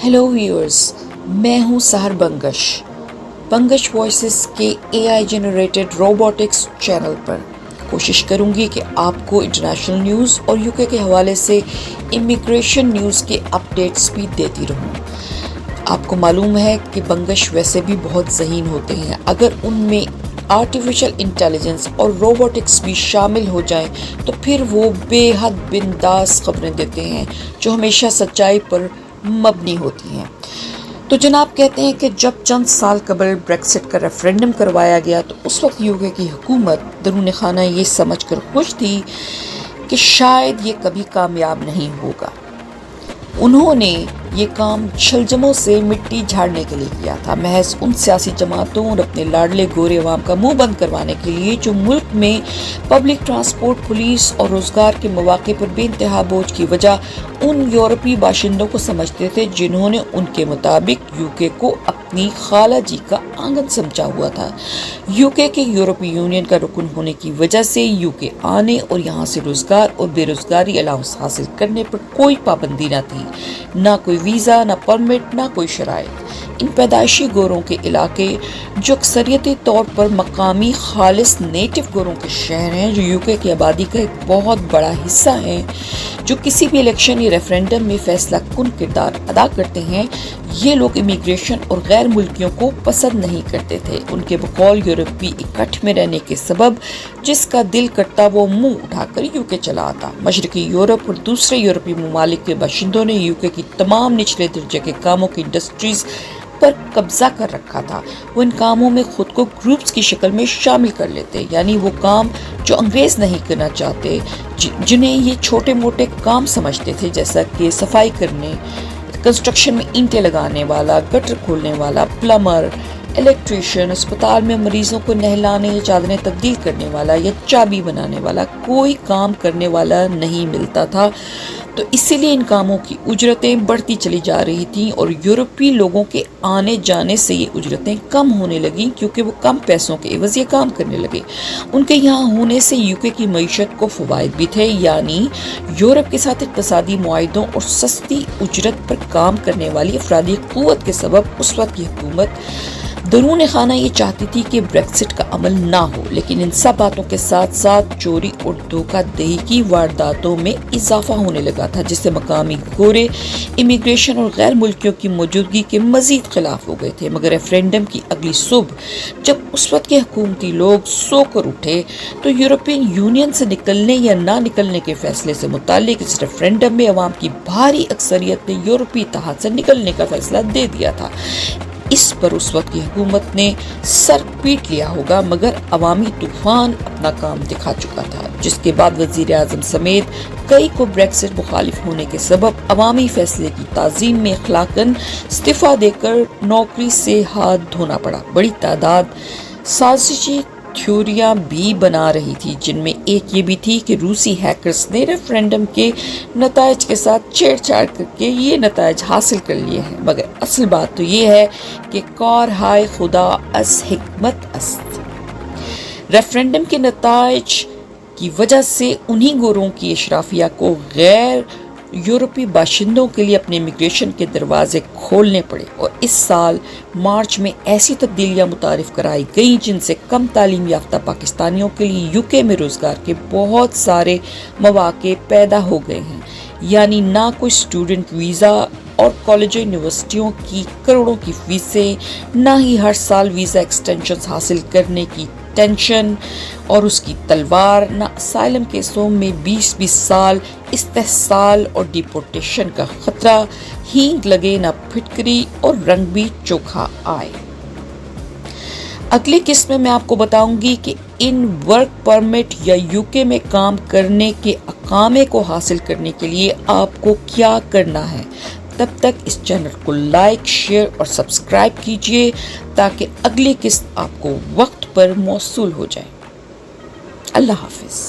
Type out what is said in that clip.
Hello viewers, मैं हूं सहर बंगश वॉइसेस के एआई जनरेटेड रोबोटिक्स चैनल पर कोशिश करूंगी कि आपको इंटरनेशनल न्यूज़ और यूके के हवाले से इमिग्रेशन न्यूज़ के अपडेट्स भी देती रहूं। आपको मालूम है कि बंगश वैसे भी बहुत ज़हीन होते हैं। अगर उनमें आर्टिफिशियल इंटेलिजेंस और रोबोटिक्स भी शामिल हो जाएं तो फिर वो बेहद बिंदास खबरें देते हैं जो हमेशा सच्चाई पर मबनी होती हैं। तो जनाब कहते हैं कि जब चंद साल कबल ब्रेक्सिट का रेफरेंडम करवाया गया तो उस वक्त यूके की हुकूमत दरून खाना ये समझ कर खुश थी कि शायद ये कभी कामयाब नहीं होगा। उन्होंने ये काम छलजमों से मिट्टी झाड़ने के लिए किया था, महज उन सियासी जमातों और अपने लाडले गोरे अवाम का मुंह बंद करवाने के लिए जो मुल्क में पब्लिक ट्रांसपोर्ट, पुलिस और रोजगार के मौके पर बेइंतहा बोझ की वजह उन यूरोपीय बाशिंदों को समझते थे जिन्होंने उनके मुताबिक यूके को अपनी खाला जी का आंगन समझा हुआ था। यूके के यूरोपीय यूनियन का रुकन होने की वजह से यूके आने और यहाँ से रोजगार और बेरोजगारी अलाउंस हासिल करने पर कोई पाबंदी न थी, ना कोई वीज़ा, ना परमिट, ना कोई शराइत। इन पैदाइशी गोरों के इलाके जो अक्सरियती तौर पर मकामी खालिस नेटिव गोरों के शहर हैं, जो यूके की आबादी का एक बहुत बड़ा हिस्सा हैं, जो किसी भी इलेक्शन या रेफरेंडम में फैसला कुन किरदार अदा करते हैं, ये लोग इमिग्रेशन और गैर मुल्कियों को पसंद नहीं करते थे। उनके बकौल यूरोपीय इकट्ठ में रहने के सबब जिसका दिल करता वो मुंह उठाकर यूके चला आता। मशरकी यूरोप और दूसरे यूरोपीय ममालिक के बाशिंदों ने यूके की तमाम निचले दर्जे के कामों की इंडस्ट्रीज पर कब्जा कर रखा था। वो इन कामों में खुद को ग्रुप्स की शक्ल में शामिल कर लेते, यानी वो काम जो अंग्रेज नहीं करना चाहते, जिन्हें ये छोटे मोटे काम समझते थे, जैसा कि सफाई करने, कंस्ट्रक्शन में ईंटें लगाने वाला, गटर खोलने वाला, प्लम्बर, इलेक्ट्रिशियन, अस्पताल में मरीजों को नहलाने या चादरें तब्दील करने वाला या चाबी बनाने वाला, कोई काम करने वाला नहीं मिलता था। तो इसीलिए इन कामों की उजरतें बढ़ती चली जा रही थीं और यूरोपीय लोगों के आने जाने से ये उजरतें कम होने लगीं, क्योंकि वो कम पैसों के एवज ये काम करने लगे। उनके यहाँ होने से यूके की मईशत को फ़वाइद भी थे, यानी यूरोप के साथ इक़्तिसादी मुआहिदों और सस्ती उजरत पर काम करने वाली अफरादी क़ुव्वत के सबब उस वक्त की हुकूमत दरून खाना ये चाहती थी कि ब्रेक्सिट का अमल ना हो, लेकिन इन सब बातों के साथ साथ चोरी और धोखाधड़ी की वारदातों में इजाफा होने लगा था, जिससे मकामी गोरे इमिग्रेशन और गैर मुल्कियों की मौजूदगी के मजीद खिलाफ हो गए थे। मगर रेफरेंडम की अगली सुबह जब उस वक्त के हुकूमती लोग सोकर उठे तो यूरोपियन यूनियन से निकलने या ना निकलने के फैसले से मुताल्लिक इस रेफरेंडम में अवाम की भारी अक्सरियत ने यूरोपीय इत्तेहाद से निकलने का फैसला दे दिया था। इस पर उस वक्त की हुकूमत ने सर पीट लिया होगा, मगर अवामी तूफान अपना काम दिखा चुका था, जिसके बाद वजीर आज़म समेत कई को ब्रेक्सिट मुखालिफ होने के सबब अवामी फैसले की ताज़ीम में अखलाकन इस्तीफ़ा देकर नौकरी से हाथ धोना पड़ा। बड़ी तादाद साजिशी थ्योरियां भी बना रही थी, जिनमें एक ये भी थी कि रूसी हैकर्स ने रेफरेंडम के नतायज के साथ छेड़छाड़ करके ये नतायज हासिल कर लिए हैं। मगर असल बात तो ये है कि कार हाय खुदा अस हिकमत अस्त। रेफरेंडम के नतायज की वजह से उन्हीं गोरों की अशराफिया को गैर यूरोपीय बाशिंदों के लिए अपने इमिग्रेशन के दरवाजे खोलने पड़े और इस साल मार्च में ऐसी तब्दीलियां मुतारिफ कराई गईं जिनसे कम तालीम याफ्ता पाकिस्तानियों के लिए यूके में रोज़गार के बहुत सारे मौके पैदा हो गए हैं। यानी ना कोई स्टूडेंट वीज़ा और कॉलेज यूनिवर्सिटियों की करोड़ों की फीसें, ना ही हर साल वीज़ा एक्सटेंशन हासिल करने की टेंशन और उसकी तलवार, ना असाइलम केसों में 20-20 साल इस्तेहसाल और डिपोर्टेशन का खतरा, हींग लगे ना फिटकरी और रंग भी चोखा आए। अगली किस्त में मैं आपको बताऊंगी कि इन वर्क परमिट या यूके में काम करने के अकामे को हासिल करने के लिए आपको क्या करना है। तब तक इस चैनल को लाइक, शेयर और सब्सक्राइब कीजिए ताकि अगली किस्त आपको वक्त पर मौसूल हो जाए। अल्लाह हाफिज़।